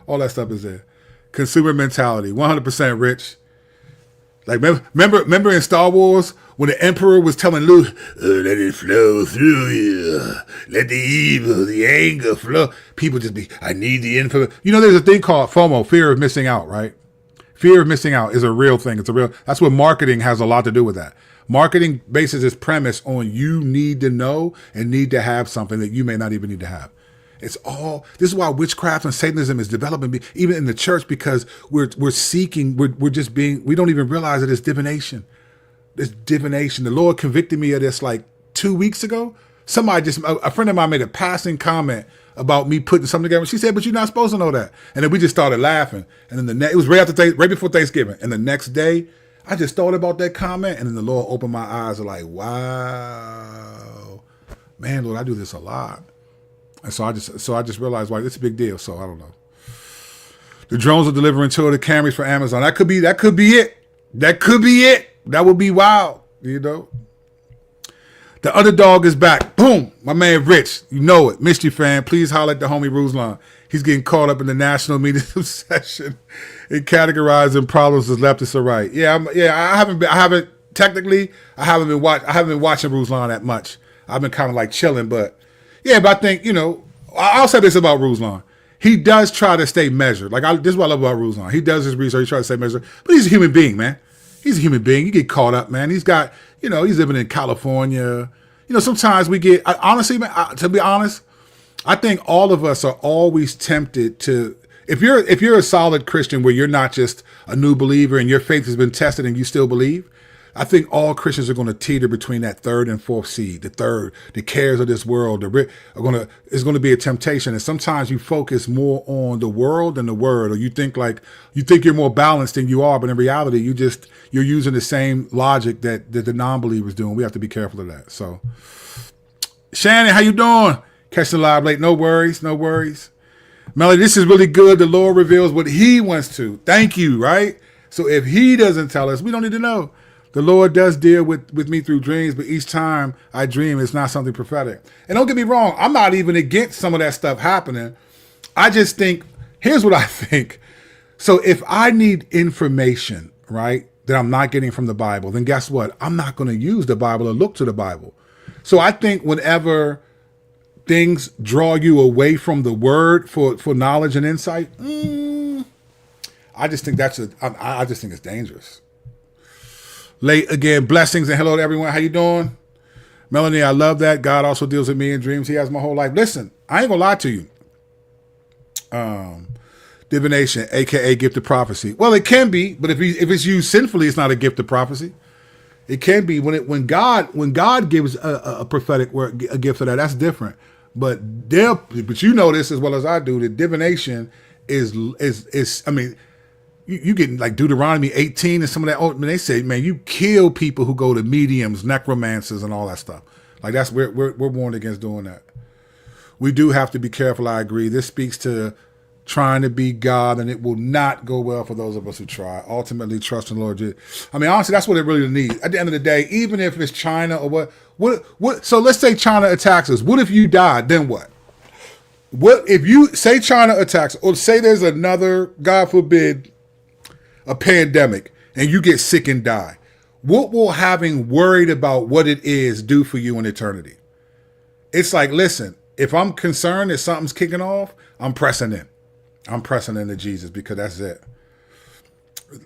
all that stuff is there. Consumer mentality, 100% rich. Like, remember in Star Wars when the Emperor was telling Luke, let it flow through you. Let the evil, the anger flow. People just I need the info. You know, there's a thing called FOMO, fear of missing out, right? Fear of missing out is a real thing. That's what marketing has a lot to do with that. Marketing bases its premise on you need to know and need to have something that you may not even need to have. This is why witchcraft and Satanism is developing, even in the church, because we don't even realize that it's divination. It's divination. The Lord convicted me of this like 2 weeks ago. A friend of mine made a passing comment about me putting something together. She said, but you're not supposed to know that. And then we just started laughing. And then it was right before Thanksgiving. And the next day, I just thought about that comment. And then the Lord opened my eyes. Like, wow, man, Lord, I do this a lot. And so I just realized why it's a big deal. So I don't know. The drones are delivering Toyota Camrys for Amazon. That could be it. That could be it. That would be wild, you know. The underdog is back. Boom. My man Rich. You know it. Mystery fan. Please holler at the homie Ruslan. He's getting caught up in the national media obsession and categorizing problems as leftists or right. I haven't been watching Ruslan that much. I've been kind of like chilling, but I think, I'll say this about Ruslan. He does try to stay measured. This is what I love about Ruslan. He does his research. He tries to stay measured, but he's a human being, man. He's a human being. You get caught up, man. He's got, he's living in California. Sometimes we get, honestly, man, to be honest, I think all of us are always tempted to, if you're a solid Christian where you're not just a new believer and your faith has been tested and you still believe, I think all Christians are going to teeter between that third and fourth seed. The cares of this world, is going to be a temptation. And sometimes you focus more on the world than the word, or you think you're more balanced than you are, but in reality, you're using the same logic that the non-believers do. And we have to be careful of that. So, Shannon, how you doing? Catch the live late. No worries. Melody, this is really good. The Lord reveals what he wants to. Thank you, right? So if he doesn't tell us, we don't need to know. The Lord does deal with me through dreams, but each time I dream, it's not something prophetic. And don't get me wrong, I'm not even against some of that stuff happening. I just think, here's what I think. So if I need information, right, that I'm not getting from the Bible, then guess what? I'm not going to use the Bible or look to the Bible. So I think whenever things draw you away from the word for knowledge and insight, I just think I just think it's dangerous. Late again, blessings and hello to everyone. How you doing? Melanie, I love that. God also deals with me in dreams. He has my whole life. Listen, I ain't gonna lie to you. Divination, aka gift of prophecy. Well, it can be, but if it's used sinfully, it's not a gift of prophecy. It can be when God gives a prophetic word, a gift of that. That's different. But you know this as well as I do. That divination is. I mean, you get like Deuteronomy 18 and some of that. Oh, they say, man, you kill people who go to mediums, necromancers, and all that stuff. Like we're warned against doing that. We do have to be careful. I agree. This speaks to trying to be God, and it will not go well for those of us who try. Ultimately, trust in the Lord. I mean, honestly, that's what it really needs. At the end of the day, even if it's China or what? So let's say China attacks us. What if you died? Then what? What if you say China attacks, or say there's another, God forbid, a pandemic, and you get sick and die? What will having worried about what it is do for you in eternity? It's like, listen, if I'm concerned that something's kicking off, I'm pressing in. I'm pressing into Jesus because that's it.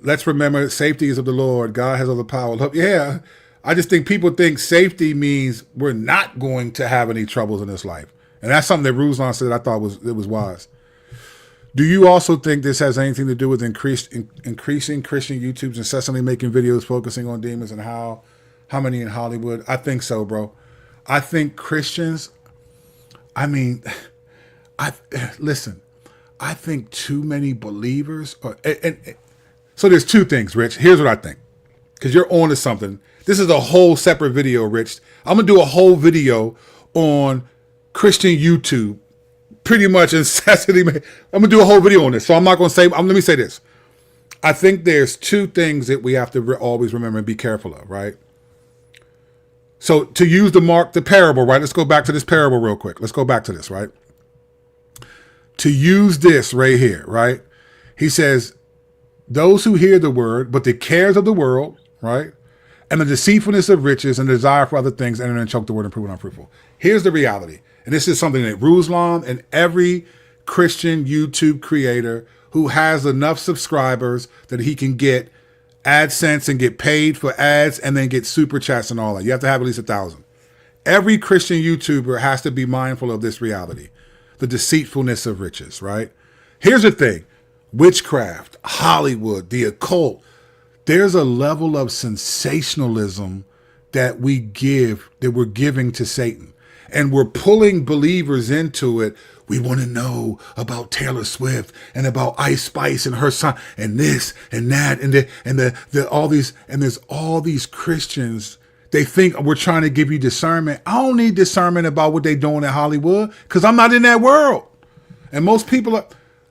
Let's remember safety is of the Lord. God has all the power. Look, yeah, I just think people think safety means we're not going to have any troubles in this life. And that's something that Ruslan said I thought was wise. Do you also think this has anything to do with increasing Christian YouTubes incessantly making videos focusing on demons and how many in Hollywood? I think so, bro. I think Christians, listen, I think too many believers so there's two things, Rich. Here's what I think. Because you're on to something. This is a whole separate video, Rich. I'm going to do a whole video on Christian YouTube. Pretty much incessantly. I'm going to do a whole video on this. So I'm not going to say, let me say this. I think there's two things that we have to always remember and be careful of, right? So to use the parable, right? Let's go back to this parable real quick. Let's go back to this, right? To use this right here, right? He says, those who hear the word, but the cares of the world, right? And the deceitfulness of riches and the desire for other things enter and choke the word and prove it unfruitful. Here's the reality. And this is something that Ruslan and every Christian YouTube creator who has enough subscribers that he can get AdSense and get paid for ads and then get super chats and all that. You have to have at least 1,000. Every Christian YouTuber has to be mindful of this reality, the deceitfulness of riches, right? Here's the thing. Witchcraft, Hollywood, the occult, there's a level of sensationalism that we're giving to Satan. And we're pulling believers into it. We want to know about Taylor Swift and about Ice Spice and her son and this and that and all these, and there's all these Christians. They think we're trying to give you discernment. I don't need discernment about what they're doing in Hollywood because I'm not in that world. And most people are.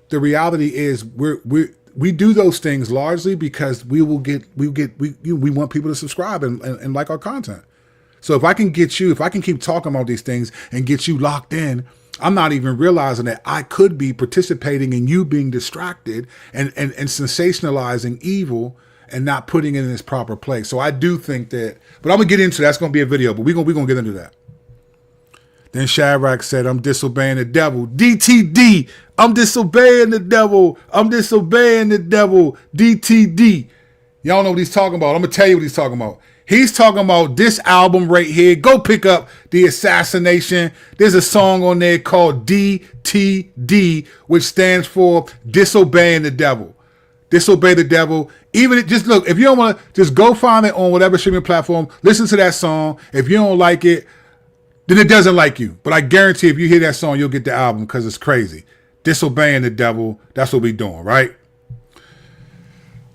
The reality is we do those things largely because we want people to subscribe and like our content. So if I can keep talking about these things and get you locked in, I'm not even realizing that I could be participating in you being distracted and sensationalizing evil and not putting it in its proper place. So I do think that, but I'm gonna get into that's gonna be a video, but we're gonna get into that. Then Shadrach said, I'm disobeying the devil. DTD, I'm disobeying the devil. I'm disobeying the devil. DTD. Y'all know what he's talking about. I'm going to tell you what he's talking about. He's talking about this album right here. Go pick up The Assassination. There's a song on there called DTD, which stands for Disobeying the Devil. Disobey the devil. Even just look, if you don't want to, just go find it on whatever streaming platform. Listen to that song. If you don't like it, then it doesn't like you. But I guarantee if you hear that song, you'll get the album because it's crazy. Disobeying the devil. That's what we doing, right?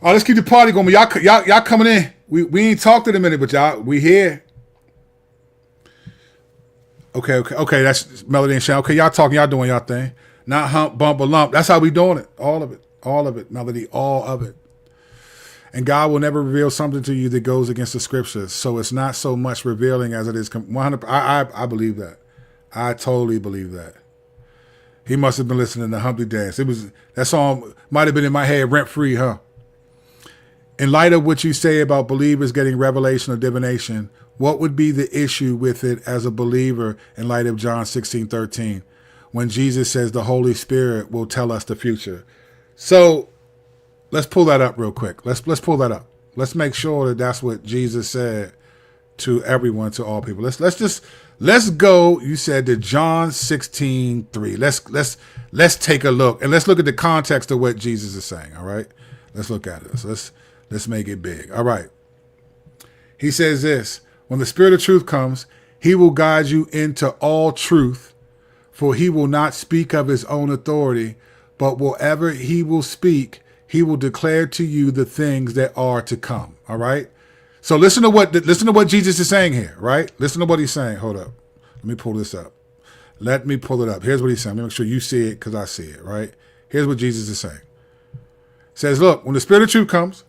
All right, let's keep the party going. Y'all coming in. We ain't talked in a minute, but y'all, we here. Okay. That's Melody and Shane. Okay, y'all talking. Y'all doing y'all thing. Not hump, bump, or lump. That's how we doing it. All of it, Melody. All of it. And God will never reveal something to you that goes against the scriptures. So it's not so much revealing as it is 100%. I believe that. I totally believe that. He must have been listening to Humpty Dance. That song might have been in my head rent free, huh? In light of what you say about believers getting revelation or divination, what would be the issue with it as a believer in light of John 16:13, when Jesus says the Holy Spirit will tell us the future? So let's pull that up real quick. Let's pull that up. Let's make sure that that's what Jesus said to everyone, to all people. Let's go. You said to John 16:3. Let's take a look and let's look at the context of what Jesus is saying. All right. Let's look at it. So let's make it big. All right. He says this: when the Spirit of truth comes, he will guide you into all truth, for he will not speak of his own authority, but whatever he will speak, he will declare to you the things that are to come. All right. So listen to what Jesus is saying here. Right. Listen to what he's saying. Hold up. Let me pull this up. Let me pull it up. Here's what he's saying. Let me make sure you see it because I see it. Right. Here's what Jesus is saying. It says, look, when the Spirit of truth comes,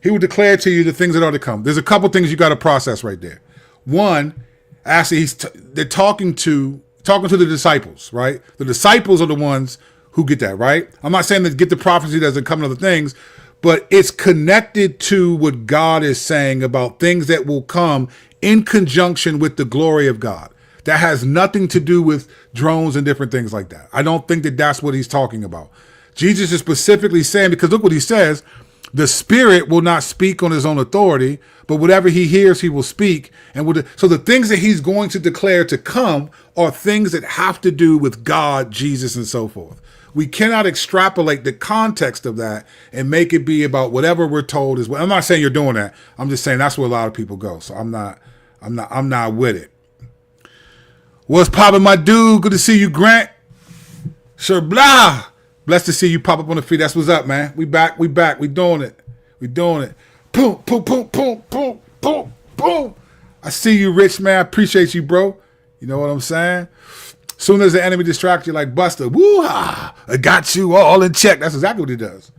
he will declare to you the things that are to come. There's a couple things you got to process right there. One, actually, they're talking to the disciples, right? The disciples are the ones who get that, right? I'm not saying that get the prophecy doesn't come to other things, but it's connected to what God is saying about things that will come in conjunction with the glory of God. That has nothing to do with drones and different things like that. I don't think that that's what he's talking about. Jesus is specifically saying, because look what he says, the Spirit will not speak on his own authority, but whatever he hears, he will speak. So the things that he's going to declare to come are things that have to do with God, Jesus, and so forth. We cannot extrapolate the context of that and make it be about whatever we're told is. I'm not saying you're doing that. I'm just saying that's where a lot of people go. So I'm not with it. What's poppin', my dude? Good to see you, Grant. Sure, blah. Blessed to see you pop up on the feed. That's what's up, man. We back. We doing it. Boom, boom, boom, boom, boom, boom, boom. I see you, Rich, man. I appreciate you, bro. You know what I'm saying? Soon as the enemy distracts you like Buster, woo-ha, I got you all in check. That's exactly what he does.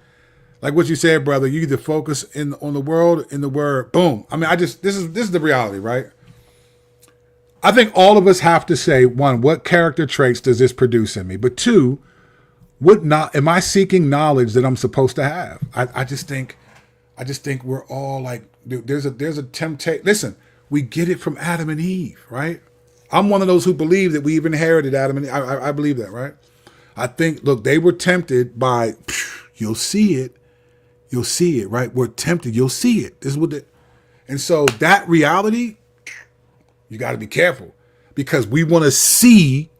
Like what you said, brother, you either focus on the world, in the word, boom. I mean, this is the reality, right? I think all of us have to say, one, what character traits does this produce in me? But two, am I seeking knowledge that I'm supposed to have? I just think we're all like, there's a temptation. Listen, we get it from Adam and Eve, right? I'm one of those who believe that we've inherited Adam and Eve. I believe that, right? I think, look, they were tempted by, you'll see it, right? We're tempted, you'll see it. This is what and so that reality, you got to be careful because we want to see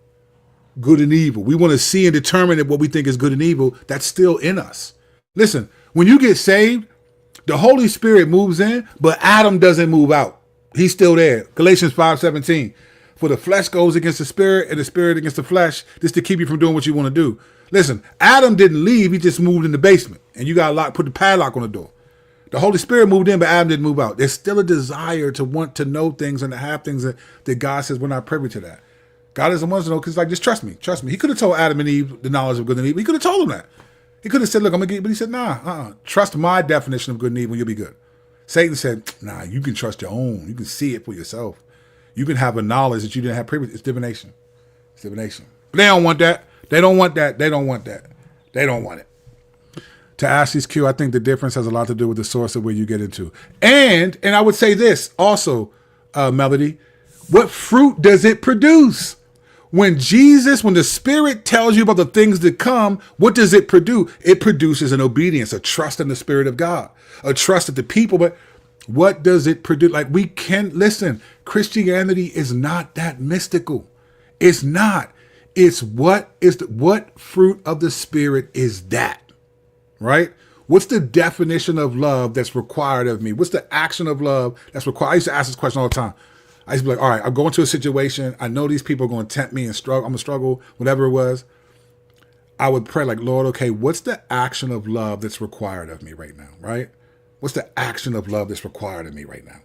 good and evil. We want to see and determine that what we think is good and evil, that's still in us. Listen, when you get saved, the Holy Spirit moves in, but Adam doesn't move out. He's still there. Galatians 5:17. For the flesh goes against the spirit and the spirit against the flesh, just to keep you from doing what you want to do. Listen, Adam didn't leave. He just moved in the basement and you got to put the padlock on the door. The Holy Spirit moved in, but Adam didn't move out. There's still a desire to want to know things and to have things that God says we're not privy to that. God doesn't want us to know because, like, just trust me. He could have told Adam and Eve the knowledge of good and evil. He could have told them that. He could have said, look, I'm going to get you. But he said, nah, trust my definition of good and evil and you'll be good. Satan said, nah, you can trust your own. You can see it for yourself. You can have a knowledge that you didn't have previously. It's divination. But they don't want that. They don't want it. To Ashley's Q, I think the difference has a lot to do with the source of where you get into. And I would say this also, Melody, what fruit does it produce? When the Spirit tells you about the things that come, what does it produce? It produces an obedience, a trust in the Spirit of God, a trust in the people. But what does it produce? Like listen, Christianity is not that mystical. It's not. It's what fruit of the Spirit is that? Right? What's the definition of love that's required of me? What's the action of love that's required? I used to ask this question all the time. I used to be like, all right, I'm going to a situation. I know these people are going to tempt me and struggle. I'm going to struggle, whatever it was. I would pray like, Lord, okay, what's the action of love that's required of me right now, right? What's the action of love that's required of me right now?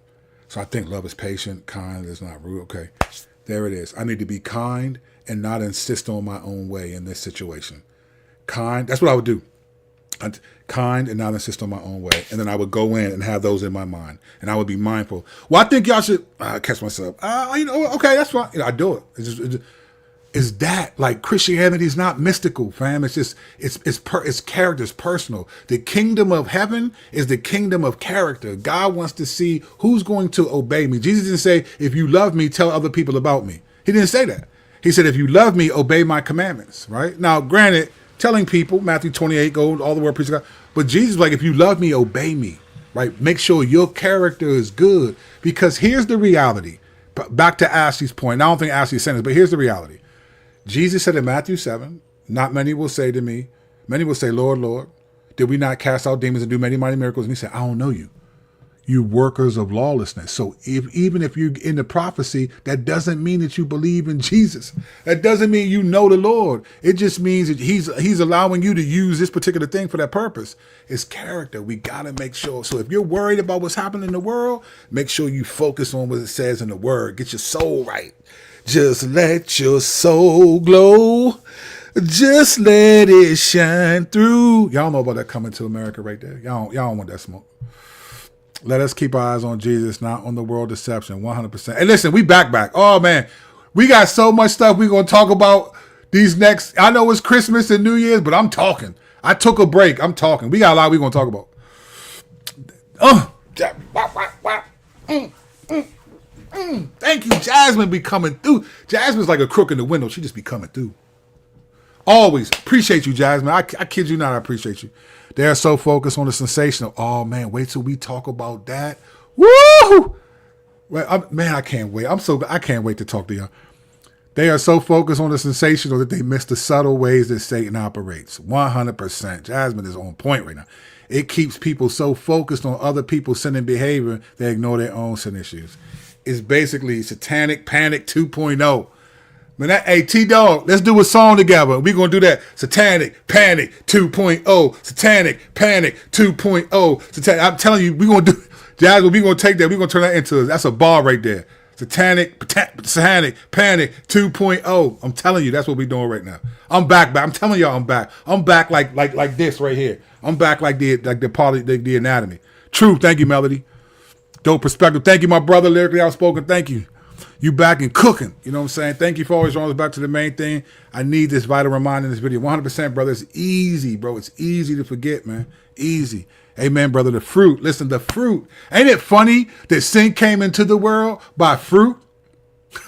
So I think love is patient, kind, it's not rude. Okay, there it is. I need to be kind and not insist on my own way in this situation. Kind, that's what I would do. Kind and not insist on my own way. And then I would go in and have those in my mind. And I would be mindful. Well, I think y'all should catch myself. Okay, that's fine. I do it. It's that, like, Christianity is not mystical, fam. It's just, it's character, it's personal. The kingdom of heaven is the kingdom of character. God wants to see who's going to obey me. Jesus didn't say, if you love me, tell other people about me. He didn't say that. He said, if you love me, obey my commandments, right? Now, granted, telling people, Matthew 28, go all the word preach God. But Jesus was like, if you love me, obey me, right? Make sure your character is good. Because here's the reality. Back to Ashley's point. I don't think Ashley's saying this, but here's the reality. Jesus said in Matthew 7, not many will say to me, many will say, Lord, Lord, did we not cast out demons and do many mighty miracles? And he said, I don't know you. You workers of lawlessness. So even if you're in the prophecy, that doesn't mean that you believe in Jesus. That doesn't mean you know the Lord. It just means that he's allowing you to use this particular thing for that purpose. It's character. We got to make sure. So if you're worried about what's happening in the world, make sure you focus on what it says in the word. Get your soul right. Just let your soul glow. Just let it shine through. Y'all know about that Coming to America right there. Y'all don't want that smoke. Let us keep our eyes on Jesus, not on the world deception, 100%. Hey, listen, we back. Oh, man. We got so much stuff we're going to talk about these next. I know it's Christmas and New Year's, but I'm talking. I took a break. I'm talking. We got a lot we're going to talk about. Thank you. Jasmine be coming through. Jasmine's like a crook in the window. She just be coming through. Always. Appreciate you, Jasmine. I kid you not, I appreciate you. They're so focused on the sensational. Oh, man, wait till we talk about that. Woo! Well, man, I can't wait. I can't wait to talk to y'all. They are so focused on the sensational that they miss the subtle ways that Satan operates. 100%. Jasmine is on point right now. It keeps people so focused on other people's sinning behavior, they ignore their own sin issues. It's basically Satanic Panic 2.0. Man, hey, T-Dog, let's do a song together. We're going to do that. Satanic Panic 2.0. Satanic Panic 2.0. I'm telling you, we're going to do, Jasmine, we're going to take that. We're going to turn that into, that's a bar right there. Satanic Panic 2.0. I'm telling you, that's what we're doing right now. I'm back. I'm telling y'all I'm back. I'm back like this right here. I'm back like the anatomy. True. Thank you, Melody. Dope perspective. Thank you, my brother. Lyrically outspoken. Thank you. You back and cooking. You know what I'm saying? Thank you for always drawing us back to the main thing. I need this vital reminder in this video. 100%, brother. It's easy, bro. It's easy to forget, man. Easy. Amen, brother. The fruit. Listen, the fruit. Ain't it funny that sin came into the world by fruit?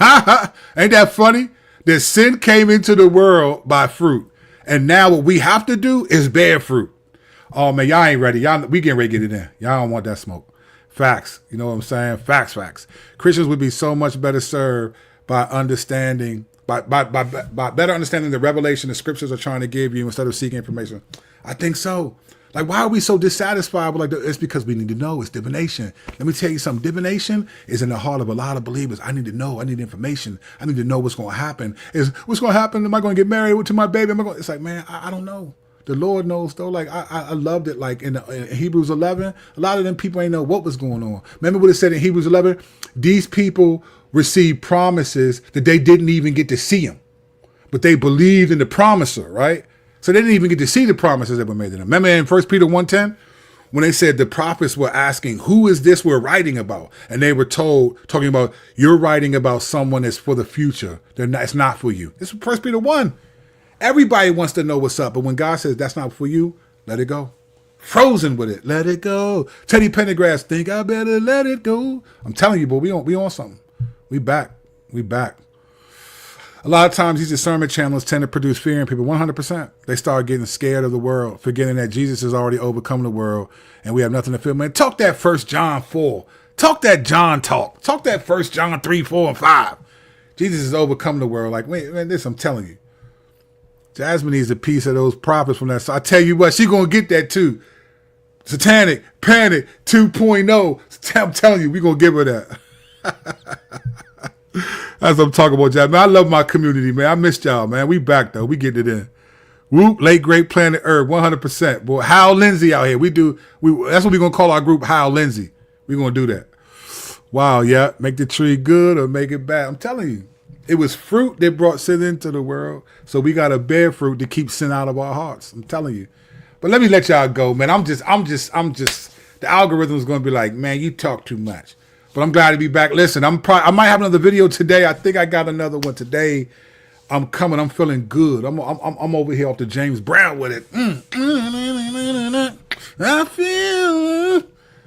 Ain't that funny? That sin came into the world by fruit. And now what we have to do is bear fruit. Oh, man, y'all ain't ready. We getting ready to get it in. Y'all don't want that smoke. Facts. You know what I'm saying? Facts. Christians would be so much better served by understanding, by better understanding the revelation the scriptures are trying to give you instead of seeking information. I think so. Like, why are we so dissatisfied with it's because we need to know. It's divination. Let me tell you something. Divination is in the heart of a lot of believers. I need to know. I need information. I need to know what's going to happen. What's going to happen? Am I going to get married to my baby? It's like, man, I don't know. The Lord knows, though. Like, I loved it. Like, in Hebrews 11, a lot of them people ain't know what was going on. Remember what it said in Hebrews 11? These people received promises that they didn't even get to see them. But they believed in the promiser, right? So they didn't even get to see the promises that were made to them. Remember in 1 Peter 1:10? When they said the prophets were asking, who is this we're writing about? And they were talking about, you're writing about someone that's for the future. It's not for you. This is 1 Peter 1. Everybody wants to know what's up, but when God says that's not for you, let it go. Frozen with it, let it go. Teddy Pendergrass, think I better let it go. I'm telling you, but we on something. We back. A lot of times these discernment channels tend to produce fear in people. 100%. They start getting scared of the world, forgetting that Jesus has already overcome the world, and we have nothing to fear. Man, talk that 1 John 4. Talk that John talk. Talk that 1 John 3, 4, and 5. Jesus has overcome the world. Like, wait, man, this I'm telling you. Jasmine needs a piece of those prophets from that. So I tell you what, she going to get that too. Satanic Panic 2.0. I'm telling you, we going to give her that. That's what I'm talking about, Jasmine. I love my community, man. I missed y'all, man. We back, though. We getting it in. Whoop, late great planet Earth, 100%. Boy, Hal Lindsay out here. That's what we're going to call our group, Hal Lindsay. We're going to do that. Wow, yeah. Make the tree good or make it bad. I'm telling you. It was fruit that brought sin into the world. So we got to bear fruit to keep sin out of our hearts. I'm telling you. But let me let y'all go, man. I'm just, the algorithm is going to be like, man, you talk too much. But I'm glad to be back. Listen, I might have another video today. I think I got another one today. I'm coming. I'm feeling good. I'm over here off the James Brown with it. I feel.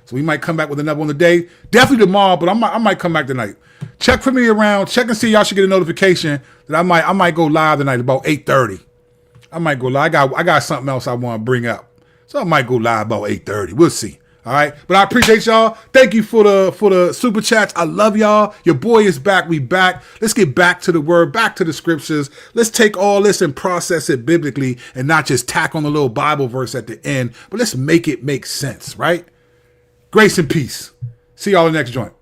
So we might come back with another one today. Definitely tomorrow, but I might come back tonight. Check for me around. Check and see. Y'all should get a notification that I might go live tonight about 8:30. I might go live. I got something else I want to bring up, so I might go live about 8:30. We'll see. All right, but I appreciate y'all. Thank you for the super chats. I love y'all. Your boy is back. We back. Let's get back to the word, back to the scriptures. Let's take all this and process it biblically, and not just tack on a little Bible verse at the end. But let's make it make sense, right? Grace and peace. See y'all in the next joint.